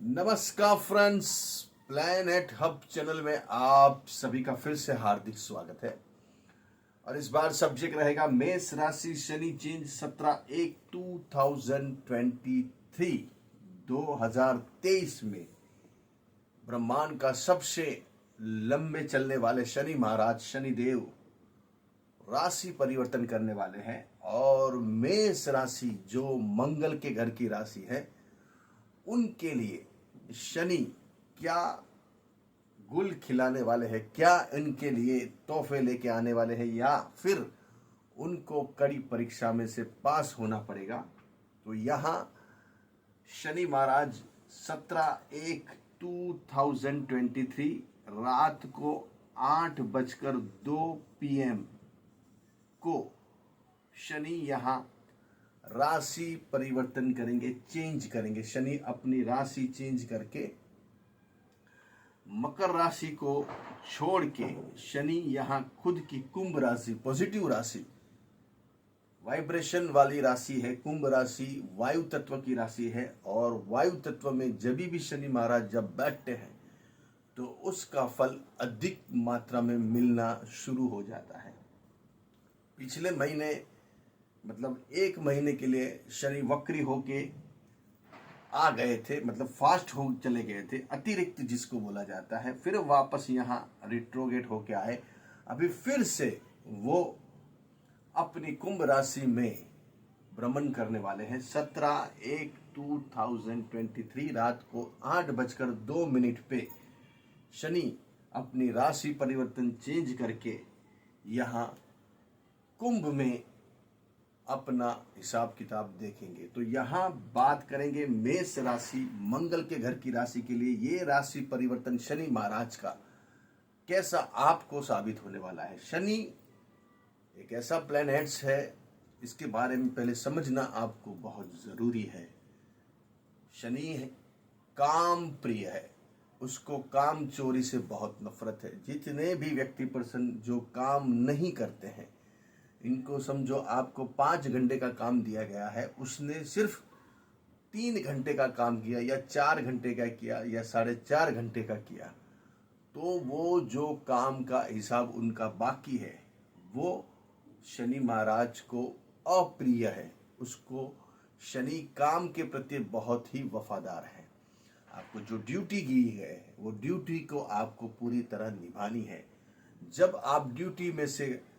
नमस्कार friends, planet hub channel में आप सभी का फिर से हार्दिक स्वागत है। और इस बार सब्जेक्ट रहेगा मेष राशि शनि चेंज 17/1/2023 2023 में ब्रह्मांड का सबसे लंबे चलने वाले शनि महाराज शनिदेव राशि परिवर्तन करने वाले हैं। और मेष राशि जो मंगल के घर की राशि है, उनके लिए शनि क्या गुल खिलाने वाले हैं, क्या इनके लिए तोहफे लेके आने वाले हैं, या फिर उनको कड़ी परीक्षा में से पास होना पड़ेगा। तो यहाँ शनि महाराज 17/1/2023 रात को 8:02 PM को शनि यहाँ राशि परिवर्तन करेंगे, चेंज करेंगे। शनि अपनी राशि चेंज करके मकर राशि को छोड़ के शनि यहाँ खुद की कुंभ राशि, पॉजिटिव राशि, वाइब्रेशन वाली राशि है। कुंभ राशि वायु तत्व की राशि है और वायु तत्व में जब भी शनि महाराज जब बैठते हैं तो उसका फल अधिक मात्रा में मिलना शुरू हो जाता है। पिछले महीने मतलब 1 महीने के लिए शनि वक्री होके आ गए थे, मतलब फास्ट हो चले गए थे, अतिरिक्त जिसको बोला जाता है। फिर वापस यहाँ रिट्रोगेट होके आए। अभी फिर से वो अपनी कुंभ राशि में भ्रमण करने वाले हैं। 17/1/2023 रात को 8:02 पे शनि अपनी राशि परिवर्तन चेंज करके यहाँ कुंभ में अपना हिसाब किताब देखेंगे। तो यहाँ बात करेंगे मेष राशि, मंगल के घर की राशि के लिए ये राशि परिवर्तन शनि महाराज का कैसा आपको साबित होने वाला है। शनि एक ऐसा प्लैनेट्स है, इसके बारे में पहले समझना आपको बहुत जरूरी है। शनि काम प्रिय है, उसको काम चोरी से बहुत नफरत है। जितने भी व्यक्ति पर्सन जो काम नहीं करते हैं, इनको समझो आपको 5 घंटे का काम दिया गया है, उसने सिर्फ 3 घंटे का काम किया या 4 घंटे का किया या 4.5 घंटे का किया, तो वो जो काम का हिसाब उनका बाकी है वो शनि महाराज को अप्रिय है। उसको शनि काम के प्रति बहुत ही वफादार है। आपको जो ड्यूटी दी है वो ड्यूटी को आपको पूरी तरह निभानी है। जब आप ड्यूटी में से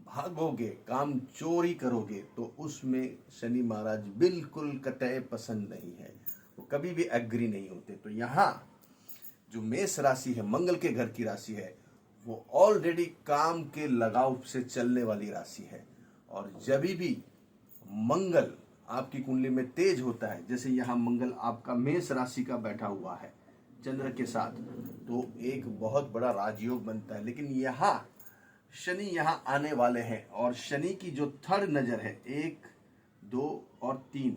भागोगे, काम चोरी करोगे, तो उसमें शनि महाराज बिल्कुल कतई पसंद नहीं है, वो कभी भी एग्री नहीं होते। तो यहाँ जो मेष राशि है, मंगल के घर की राशि है, वो ऑलरेडी काम के लगाव से चलने वाली राशि है। और जब भी मंगल आपकी कुंडली में तेज होता है, जैसे यहाँ मंगल आपका मेष राशि का बैठा हुआ है चंद्र के साथ, तो एक बहुत बड़ा राजयोग बनता है। लेकिन यहाँ शनि यहाँ आने वाले हैं और शनि की जो थर्ड नजर है, 1, 2 और 3,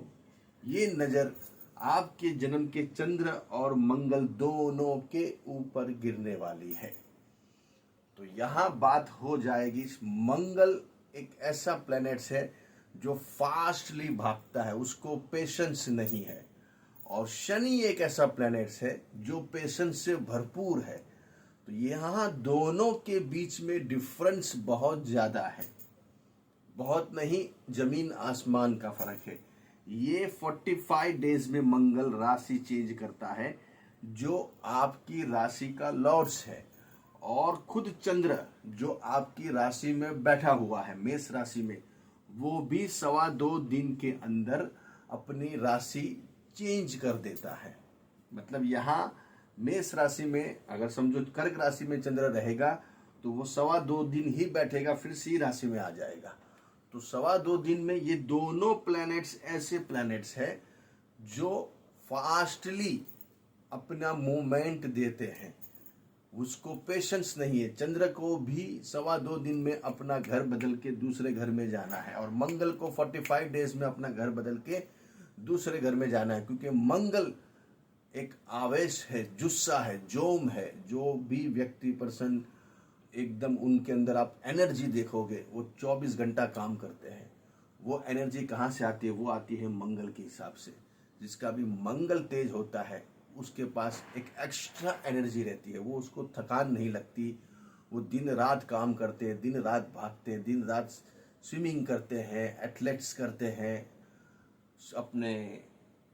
ये नजर आपके जन्म के चंद्र और मंगल दोनों के ऊपर गिरने वाली है। तो यहाँ बात हो जाएगी, मंगल एक ऐसा प्लैनेट्स है जो फास्टली भागता है, उसको पेशेंस नहीं है। और शनि एक ऐसा प्लैनेट्स है जो पेशेंस से भरपूर है। तो यहाँ दोनों के बीच में डिफरेंस बहुत ज़्यादा है, बहुत नहीं, जमीन आसमान का फर्क है। ये 45 डेज में मंगल राशि चेंज करता है, जो आपकी राशि का लॉर्ड्स है। और खुद चंद्र जो आपकी राशि में बैठा हुआ है मेष राशि में, वो भी 2.25 दिन के अंदर अपनी राशि चेंज कर देता है। मतलब यहाँ मेष राशि में अगर समझो कर्क राशि में चंद्र रहेगा तो वो 2.25 दिन ही बैठेगा, फिर सी राशि में आ जाएगा। तो 2.25 दिन में ये दोनों प्लैनेट्स ऐसे प्लैनेट्स हैं जो फास्टली अपना मूवमेंट देते हैं, उसको पेशेंस नहीं है। चंद्र को भी 2.25 दिन में अपना घर बदल के दूसरे घर में जाना है, और मंगल को 45 डेज में अपना घर बदल के दूसरे घर में जाना है। क्योंकि मंगल एक आवेश है, जुस्सा है, जोम है। जो भी व्यक्ति पर्सन एकदम उनके अंदर आप एनर्जी देखोगे, वो 24 घंटा काम करते हैं। वो एनर्जी कहाँ से आती है? वो आती है मंगल के हिसाब से। जिसका भी मंगल तेज होता है, उसके पास एक एक्स्ट्रा एनर्जी रहती है, वो उसको थकान नहीं लगती। वो दिन रात काम करते हैं, दिन रात भागते हैं, दिन रात स्विमिंग करते हैं, एथलेट्स करते हैं, अपने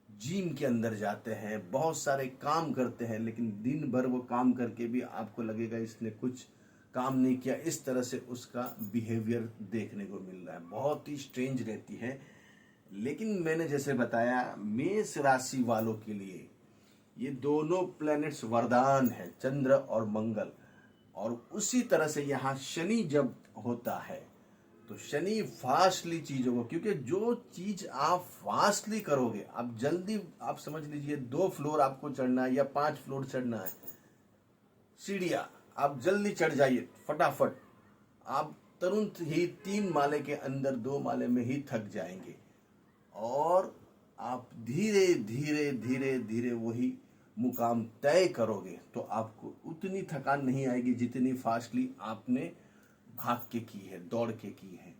जिम के अंदर जाते हैं, बहुत सारे काम करते हैं, लेकिन दिन भर वो काम करके भी आपको लगेगा इसने कुछ काम नहीं किया। इस तरह से उसका बिहेवियर देखने को मिल रहा है, बहुत ही स्ट्रेंज रहती है। लेकिन मैंने जैसे बताया, मेष राशि वालों के लिए ये दोनों प्लैनेट्स वरदान है, चंद्र और मंगल। और उसी तरह से यहाँ शनि जब होता है तो शनि फास्टली चीजों को, क्योंकि जो चीज आप फास्टली करोगे, आप जल्दी, आप समझ लीजिए 2 फ्लोर आपको चढ़ना है या 5 फ्लोर चढ़ना है, सीढ़ियां आप जल्दी चढ़ जाइए फटाफट, आप तुरंत ही 3 माले के अंदर 2 माले में ही थक जाएंगे। और आप धीरे धीरे धीरे धीरे वही मुकाम तय करोगे तो आपको उतनी थकान नहीं आएगी जितनी फास्टली आपने भाग के की है, दौड़ के की है।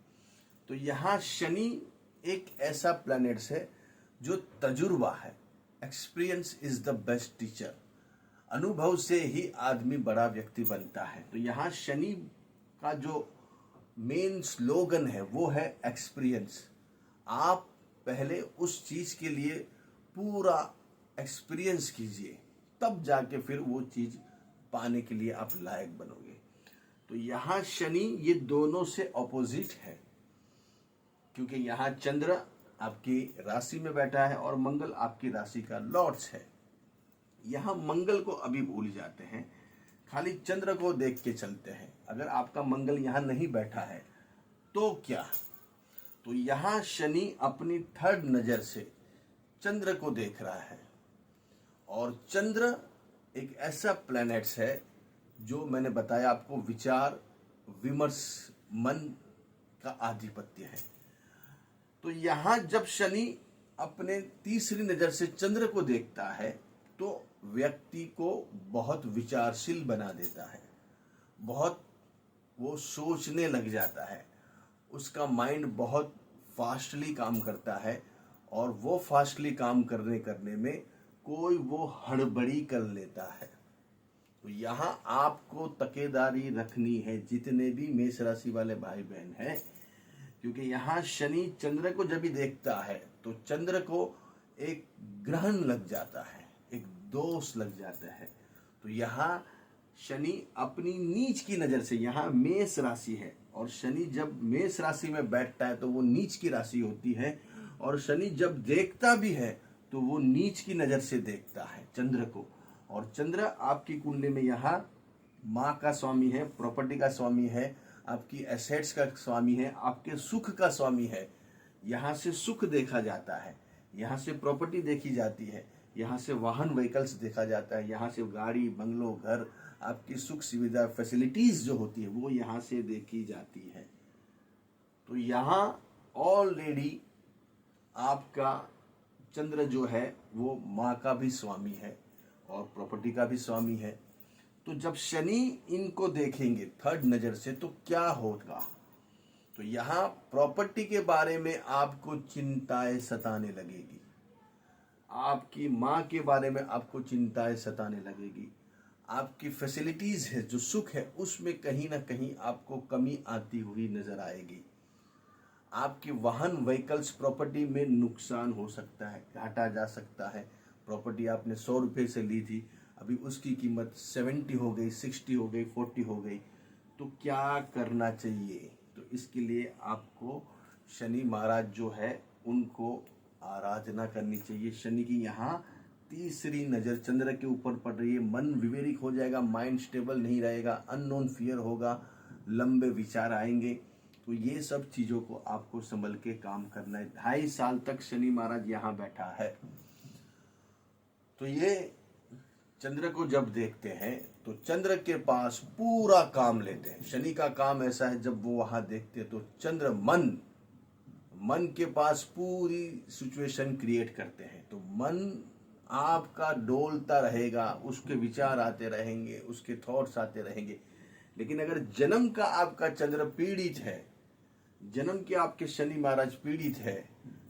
तो यहाँ शनि एक ऐसा प्लैनेट्स है जो तजुर्बा है। Experience is the best teacher. अनुभव से ही आदमी बड़ा व्यक्ति बनता है। तो यहाँ शनि का जो मेन स्लोगन है वो है एक्सपीरियंस। आप पहले उस चीज के लिए पूरा एक्सपीरियंस कीजिए, तब जाके फिर वो चीज पाने के लिए आप लायक बनोगे। तो यहाँ शनि ये दोनों से ऑपोजिट है, क्योंकि यहाँ चंद्र आपकी राशि में बैठा है और मंगल आपकी राशि का लॉर्ड्स है। यहाँ मंगल को अभी भूल जाते हैं, खाली चंद्र को देख के चलते हैं। अगर आपका मंगल यहाँ नहीं बैठा है तो क्या, तो यहाँ शनि अपनी 3rd नजर से चंद्र को देख रहा है। और चंद्र एक ऐसा प्लैनेट्स है जो मैंने बताया आपको विचार विमर्श मन का आधिपत्य है। तो यहाँ जब शनि अपने 3री नजर से चंद्र को देखता है तो व्यक्ति को बहुत विचारशील बना देता है, बहुत वो सोचने लग जाता है, उसका माइंड बहुत फास्टली काम करता है। और वो फास्टली काम करने में कोई वो हड़बड़ी कर लेता है। तो यहाँ आपको तकेदारी रखनी है, जितने भी मेष राशि वाले भाई बहन हैं, क्योंकि यहाँ शनि चंद्र को जब भी देखता है तो चंद्र को एक ग्रहण लग जाता है, एक दोष लग जाता है। तो यहाँ शनि अपनी नीच की नजर से, यहाँ मेष राशि है और शनि जब मेष राशि में बैठता है तो वो नीच की राशि होती है। और शनि जब देखता भी है तो वो नीच की नजर से देखता है चंद्र को। और चंद्र आपकी कुंडली में यहाँ माँ का स्वामी है, प्रॉपर्टी का स्वामी है, आपकी एसेट्स का स्वामी है, आपके सुख का स्वामी है। यहाँ से सुख देखा जाता है, यहाँ से प्रॉपर्टी देखी जाती है, यहाँ से वाहन व्हीकल्स देखा जाता है, यहाँ से गाड़ी बंगलो घर, आपकी सुख सुविधा फैसिलिटीज जो होती है वो यहाँ से देखी जाती है। तो यहाँ ऑलरेडी आपका चंद्र जो है वो माँ का भी स्वामी है और प्रॉपर्टी का भी स्वामी है। तो जब शनि इनको देखेंगे 3rd नजर से तो क्या होगा, तो यहाँ प्रॉपर्टी के बारे में आपको चिंताएं सताने लगेगी, आपकी माँ के बारे में आपको चिंताएं सताने लगेगी, आपकी फैसिलिटीज है जो सुख है उसमें कहीं ना कहीं आपको कमी आती हुई नजर आएगी। आपकी वाहन व्हीकल्स प्रॉपर्टी में नुकसान हो सकता है, घाटा जा सकता है। प्रॉपर्टी आपने 100 रुपये से ली थी, अभी उसकी कीमत 70 हो गई, 60 हो गई, 40 हो गई, तो क्या करना चाहिए। तो इसके लिए आपको शनि महाराज जो है उनको आराधना करनी चाहिए। शनि की यहाँ 3री नज़र चंद्र के ऊपर पड़ रही है, मन विवेरिक हो जाएगा, माइंड स्टेबल नहीं रहेगा, अननोन फियर होगा, लंबे विचार आएंगे। तो ये सब चीज़ों को आपको संभल के काम करना है। 2.5 साल तक शनि महाराज यहाँ बैठा है। तो ये चंद्र को जब देखते हैं तो चंद्र के पास पूरा काम लेते हैं। शनि का काम ऐसा है, जब वो वहां देखते हैं तो चंद्र मन के पास पूरी सिचुएशन क्रिएट करते हैं। तो मन आपका डोलता रहेगा, उसके विचार आते रहेंगे, उसके थॉट्स आते रहेंगे। लेकिन अगर जन्म का आपका चंद्र पीड़ित है, जन्म के आपके शनि महाराज पीड़ित है,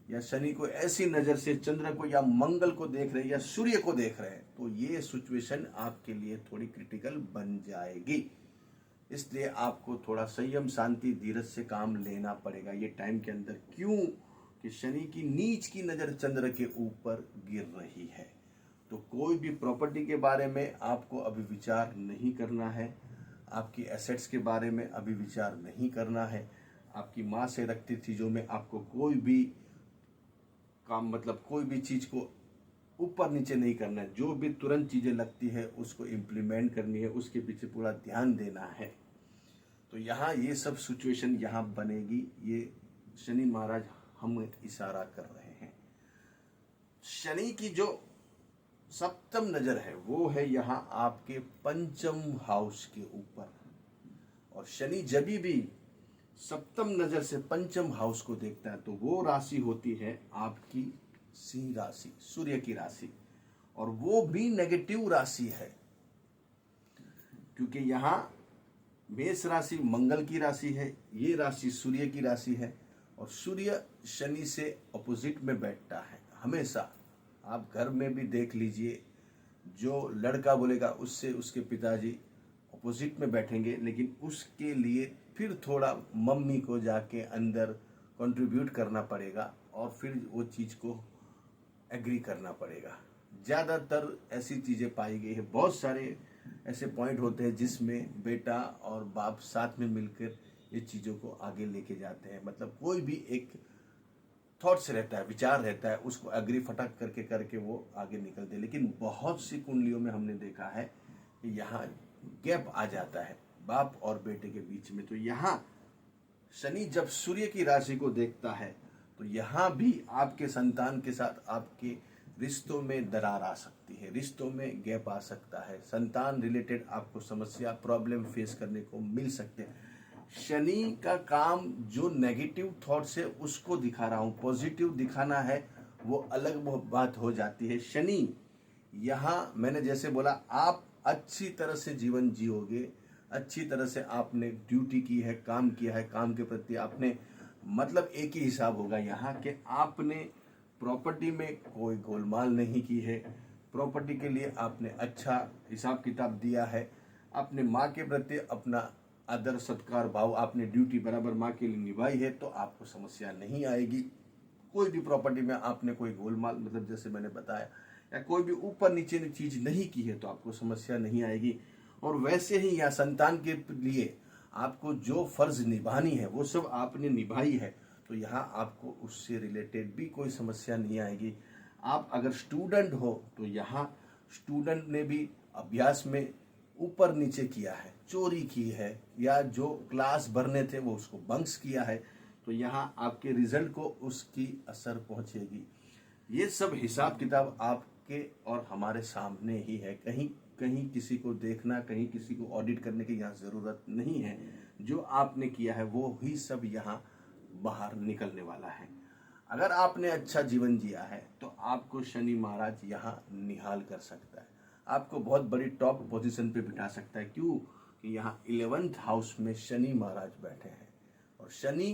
या शनि को ऐसी नजर से चंद्र को या मंगल को देख रहे हैं या सूर्य को देख रहे हैं, तो ये सिचुएशन आपके लिए थोड़ी क्रिटिकल बन जाएगी। इसलिए आपको थोड़ा संयम, शांति, धीरज से काम लेना पड़ेगा ये टाइम के अंदर। क्यों? कि शनि की नीच की नजर चंद्र के ऊपर गिर रही है। तो कोई भी प्रॉपर्टी के बारे में आपको अभी विचार नहीं करना है, आपकी एसेट्स के बारे में अभी विचार नहीं करना है, आपकी माँ से रखती चीज़ों में आपको कोई भी काम, मतलब कोई भी चीज़ को ऊपर नीचे नहीं करना है। जो भी तुरंत चीज़ें लगती है उसको इम्प्लीमेंट करनी है, उसके पीछे पूरा ध्यान देना है। तो यहाँ ये सब सिचुएशन यहाँ बनेगी। ये शनि महाराज हमें इशारा कर रहे हैं। शनि की जो सप्तम नजर है वो है यहाँ आपके पंचम हाउस के ऊपर। और शनि जब भी सप्तम नजर से पंचम हाउस को देखता है तो वो राशि होती है आपकी सिंह राशि, सूर्य की राशि। और वो भी नेगेटिव राशि है, क्योंकि यहाँ मेष राशि मंगल की राशि है, ये राशि सूर्य की राशि है। और सूर्य शनि से अपोजिट में बैठता है हमेशा। आप घर में भी देख लीजिए, जो लड़का बोलेगा उससे उसके पिताजी अपोजिट में बैठेंगे, लेकिन उसके लिए फिर थोड़ा मम्मी को जाके अंदर कंट्रीब्यूट करना पड़ेगा और फिर वो चीज़ को एग्री करना पड़ेगा। ज़्यादातर ऐसी चीज़ें पाई गई है। बहुत सारे ऐसे पॉइंट होते हैं जिसमें बेटा और बाप साथ में मिलकर ये चीज़ों को आगे लेके जाते हैं। मतलब कोई भी एक थॉट्स रहता है, विचार रहता है, उसको एग्री फटाक करके करके वो आगे निकलते हैं। लेकिन बहुत सी कुंडलियों में हमने देखा है कि यहाँ गैप आ जाता है बाप और बेटे के बीच में। तो यहाँ शनि जब सूर्य की राशि को देखता है तो यहाँ भी आपके संतान के साथ आपके रिश्तों में दरार आ सकती है, रिश्तों में गैप आ सकता है। संतान रिलेटेड आपको समस्या, प्रॉब्लम फेस करने को मिल सकते हैं। शनि का काम जो नेगेटिव थॉट्स है उसको दिखा रहा हूँ, पॉजिटिव दिखाना है वो अलग बात हो जाती है। शनि यहाँ मैंने जैसे बोला, आप अच्छी तरह से जीवन जियोगे, अच्छी तरह से आपने ड्यूटी की है, काम किया है, काम के प्रति आपने मतलब एक ही हिसाब होगा यहाँ कि आपने प्रॉपर्टी में कोई गोलमाल नहीं की है, प्रॉपर्टी के लिए आपने अच्छा हिसाब किताब दिया है, अपने माँ के प्रति अपना आदर सत्कार भाव आपने ड्यूटी बराबर माँ के लिए निभाई है, तो आपको समस्या नहीं आएगी। कोई भी प्रॉपर्टी में आपने कोई गोलमाल, मतलब जैसे मैंने बताया, या कोई भी ऊपर नीचे चीज नहीं की है तो आपको समस्या नहीं आएगी। और वैसे ही यहाँ संतान के लिए आपको जो फर्ज निभानी है वो सब आपने निभाई है, तो यहाँ आपको उससे रिलेटेड भी कोई समस्या नहीं आएगी। आप अगर स्टूडेंट हो तो यहाँ स्टूडेंट ने भी अभ्यास में ऊपर नीचे किया है, चोरी की है, या जो क्लास भरने थे वो उसको बंक्स किया है, तो यहाँ आपके रिजल्ट को उसकी असर पहुंचेगी। ये सब हिसाब किताब आपके और हमारे सामने ही है। कहीं कहीं किसी को देखना, कहीं किसी को ऑडिट करने की यहाँ ज़रूरत नहीं है। जो आपने किया है वो ही सब यहाँ बाहर निकलने वाला है। अगर आपने अच्छा जीवन जिया है तो आपको शनि महाराज यहाँ निहाल कर सकता है, आपको बहुत बड़ी टॉप पोजीशन पे बिठा सकता है। क्यों? कि यहाँ 11th हाउस में शनि महाराज बैठे हैं और शनि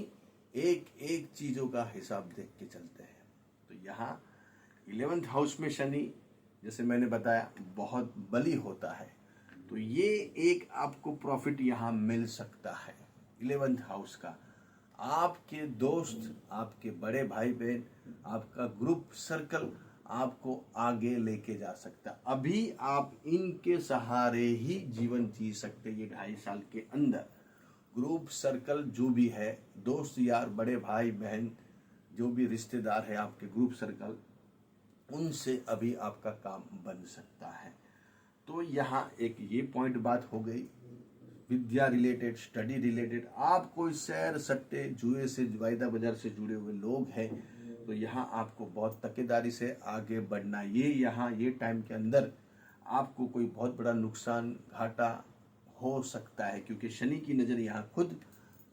एक एक चीज़ों का हिसाब देख के चलते हैं। तो यहाँ 11th हाउस में शनि, जैसे मैंने बताया, बहुत बली होता है, तो ये एक आपको प्रॉफिट यहाँ मिल सकता है 11th हाउस का। आपके दोस्त, आपके बड़े भाई बहन, आपका ग्रुप सर्कल आपको आगे लेके जा सकता है। अभी आप इनके सहारे ही जीवन जी सकते ये 2.5 साल के अंदर। ग्रुप सर्कल जो भी है, दोस्त यार, बड़े भाई बहन, जो भी रिश्तेदार है आपके ग्रुप सर्कल, उनसे अभी आपका काम बन सकता है। तो यहाँ एक ये पॉइंट बात हो गई विद्या रिलेटेड, स्टडी रिलेटेड। आप कोई सैर सट्टे जुए से, वायदा बाजार से जुड़े हुए लोग हैं तो यहाँ आपको बहुत तकेदारी से आगे बढ़ना। ये यहाँ ये टाइम के अंदर आपको कोई बहुत बड़ा नुकसान, घाटा हो सकता है, क्योंकि शनि की नज़र यहाँ खुद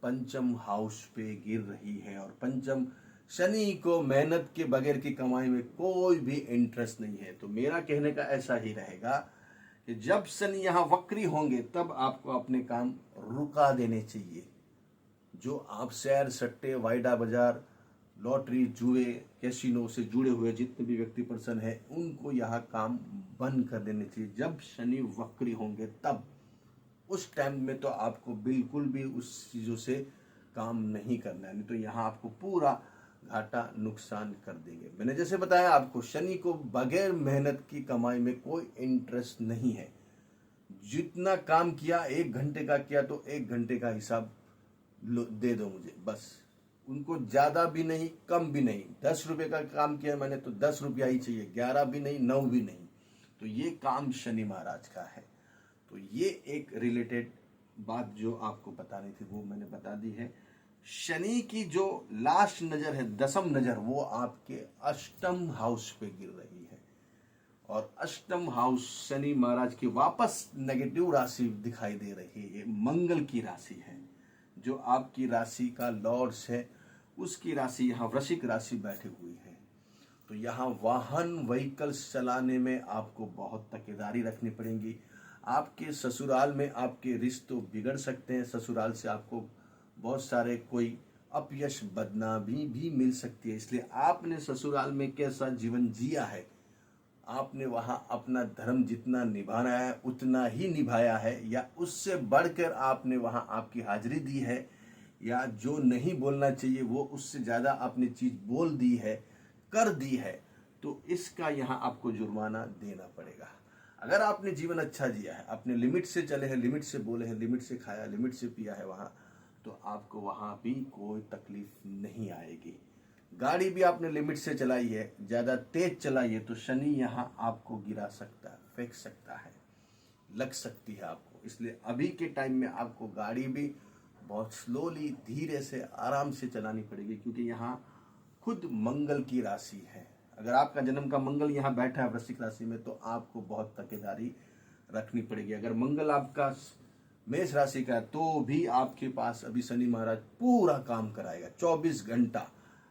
पंचम हाउस पे गिर रही है। और पंचम शनि को मेहनत के बगैर की कमाई में कोई भी इंटरेस्ट नहीं है। तो मेरा कहने का ऐसा ही रहेगा कि जब शनि यहाँ वक्री होंगे तब आपको अपने काम रुका देने चाहिए। जो आप सैर सट्टे, वायदा बाजार, लॉटरी, जुए, कैसीनो से जुड़े हुए जितने भी व्यक्ति पर्सन है, उनको यह काम बंद कर देने चाहिए। जब शनि वक्री होंगे तब उस टाइम में तो आपको बिल्कुल भी उस चीज़ों से काम नहीं करना है, नहीं तो यहाँ आपको पूरा घाटा नुकसान कर देंगे। मैंने जैसे बताया आपको, शनि को बगैर मेहनत की कमाई में कोई इंटरेस्ट नहीं है। जितना काम किया, 1 घंटे का किया तो 1 घंटे का हिसाब दे दो मुझे, बस। उनको ज्यादा भी नहीं कम भी नहीं। 10 रुपए का काम किया मैंने तो 10 रुपया ही चाहिए, 11 भी नहीं 9 भी नहीं। तो ये काम शनि महाराज का है। तो ये एक रिलेटेड बात जो आपको बतानी थी वो मैंने बता दी है। शनि की जो लास्ट नजर है, 10वीं नजर, वो आपके अष्टम हाउस पे गिर रही है। और अष्टम हाउस शनि महाराज की वापस नेगेटिव राशि दिखाई दे रही है, मंगल की राशि है। जो आपकी राशि का लॉर्ड्स है, उसकी राशि यहाँ वृश्चिक राशि बैठी हुई है। तो यहाँ वाहन व्हीकल्स चलाने में आपको बहुत तकेदारी रखनी पड़ेगी। आपके ससुराल में आपके रिश्ते बिगड़ सकते हैं। ससुराल से आपको बहुत सारे कोई अपयश, बदनामी भी मिल सकती है। इसलिए आपने ससुराल में कैसा जीवन जिया है, आपने वहां अपना धर्म जितना निभाना है उतना ही निभाया है, या उससे बढ़कर आपने वहां आपकी हाजिरी दी है, या जो नहीं बोलना चाहिए वो उससे ज़्यादा आपने चीज़ बोल दी है, कर दी है, तो इसका यहाँ आपको जुर्माना देना पड़ेगा। अगर आपने जीवन अच्छा जिया है, अपने लिमिट से चले हैं, लिमिट से बोले हैं, लिमिट से खाया, लिमिट से पिया है वहाँ, तो आपको वहाँ भी कोई तकलीफ नहीं आएगी। गाड़ी भी आपने लिमिट से चलाई है, ज़्यादा तेज चलाई है, तो शनि यहाँ आपको गिरा सकता है, फेंक सकता है, लग सकती है आपको। इसलिए अभी के टाइम में आपको गाड़ी भी बहुत स्लोली, धीरे से, आराम से चलानी पड़ेगी, क्योंकि यहाँ खुद मंगल की राशि है। अगर आपका जन्म का मंगल यहाँ बैठा है वृश्चिक राशि में, तो आपको बहुत तकेदारी रखनी पड़ेगी। अगर मंगल आपका मेष राशि का है तो भी आपके पास अभी शनि महाराज पूरा काम कराएगा 24 घंटा।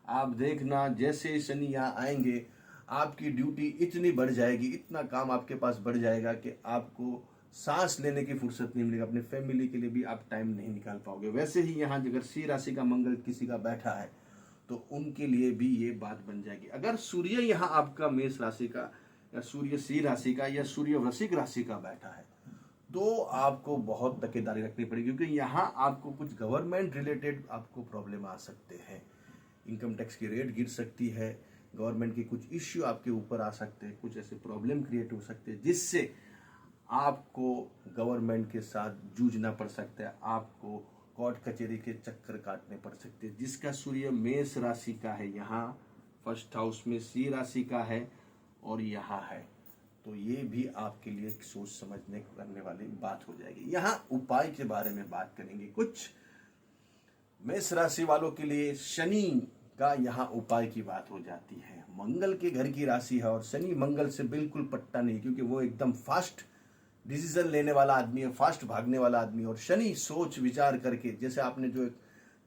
आप देखना, जैसे ही शनि यहाँ आएंगे आपकी ड्यूटी इतनी बढ़ जाएगी, इतना काम आपके पास बढ़ जाएगा कि आपको सांस लेने की फुर्सत नहीं मिलेगी। अपने फैमिली के लिए भी आप टाइम नहीं निकाल पाओगे। वैसे ही यहाँ अगर सिंह राशि का मंगल किसी का बैठा है तो उनके लिए भी ये बात बन जाएगी। अगर सूर्य यहाँ आपका मेष राशि का, या सूर्य सिंह राशि का, या सूर्य वृश्चिक राशि का बैठा है, तो आपको बहुत तकेदारी रखनी पड़ेगी, क्योंकि यहाँ आपको कुछ गवर्नमेंट रिलेटेड आपको प्रॉब्लम आ सकते हैं। इनकम टैक्स की रेट गिर सकती है, गवर्नमेंट के कुछ इश्यू आपके ऊपर आ सकते हैं, कुछ ऐसे प्रॉब्लम क्रिएट हो सकते हैं जिससे आपको गवर्नमेंट के साथ जूझना पड़ सकता है, आपको कोर्ट कचहरी के चक्कर काटने पड़ सकते हैं। जिसका सूर्य मेष राशि का है, यहाँ फर्स्ट हाउस में सिंह राशि का है और यहाँ है, तो ये भी आपके लिए एक सोच समझने करने वाली बात हो जाएगी। यहाँ उपाय के बारे में बात करेंगे। कुछ मेष राशि वालों के लिए शनि का यहाँ उपाय की बात हो जाती है। मंगल के घर की राशि है और शनि मंगल से बिल्कुल पट्टा नहीं, क्योंकि वो एकदम फास्ट डिसीजन लेने वाला आदमी है, फास्ट भागने वाला आदमी। और शनि सोच विचार करके, जैसे आपने जो एक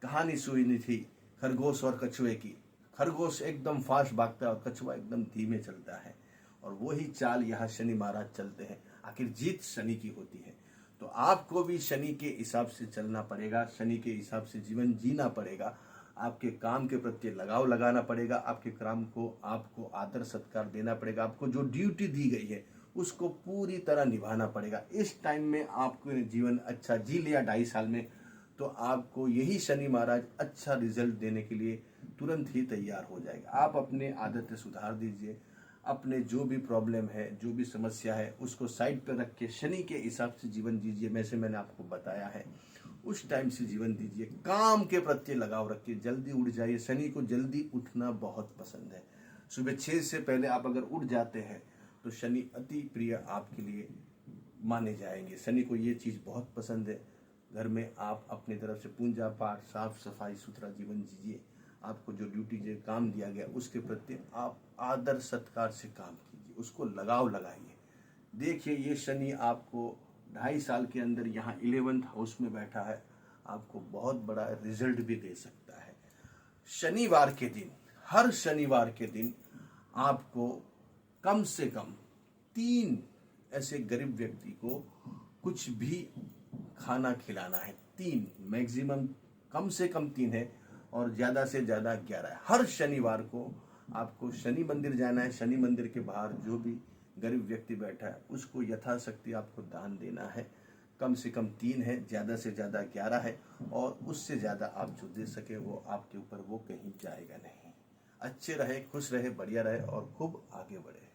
कहानी सुनी थी खरगोश और कछुए की, खरगोश एकदम फास्ट भागता है और कछुआ एकदम धीमे चलता है, और वही चाल यहाँ शनि महाराज चलते हैं। आखिर जीत शनि की होती है। तो आपको भी शनि के हिसाब से चलना पड़ेगा, शनि के हिसाब से जीवन जीना पड़ेगा। आपके काम के प्रति लगाव लगाना पड़ेगा, आपके काम को आपको आदर सत्कार देना पड़ेगा, आपको जो ड्यूटी दी गई है उसको पूरी तरह निभाना पड़ेगा। इस टाइम में आपको जीवन अच्छा जी लिया 2.5 साल में, तो आपको यही शनि महाराज अच्छा रिजल्ट देने के लिए तुरंत ही तैयार हो जाएगा। आप अपने आदतें सुधार दीजिए, अपने जो भी प्रॉब्लम है, जो भी समस्या है, उसको साइड पर रख के शनि के हिसाब से जीवन दीजिए। वैसे मैंने आपको बताया है, उस टाइम से जीवन दीजिए। काम के प्रति लगाव रखिए, जल्दी उठ जाइए। शनि को जल्दी उठना बहुत पसंद है। सुबह 6 से पहले आप अगर उठ जाते हैं तो शनि अति प्रिय आपके लिए माने जाएंगे। शनि को ये चीज़ बहुत पसंद है। घर में आप अपनी तरफ से पूजा पाठ, साफ सफाई सुथरा जीवन जीजिए। आपको जो ड्यूटी जो काम दिया गया उसके प्रति आप आदर सत्कार से काम कीजिए, उसको लगाव लगाइए। देखिए, ये शनि आपको 2.5 साल के अंदर यहाँ 11th हाउस में बैठा है, आपको बहुत बड़ा रिजल्ट भी दे सकता है। शनिवार के दिन, हर शनिवार के दिन आपको कम से कम 3 ऐसे गरीब व्यक्ति को कुछ भी खाना खिलाना है। 3 मैक्सिमम, कम से कम 3 है, और ज़्यादा से ज़्यादा 11। हर शनिवार को आपको शनि मंदिर जाना है। शनि मंदिर के बाहर जो भी गरीब व्यक्ति बैठा है उसको यथाशक्ति आपको दान देना है। कम से कम 3 है, ज़्यादा से ज़्यादा 11 है, और उससे ज़्यादा आप जो दे सके वो आपके ऊपर वो कहीं जाएगा नहीं। अच्छे रहे, खुश रहे, बढ़िया रहे और खूब आगे बढ़े।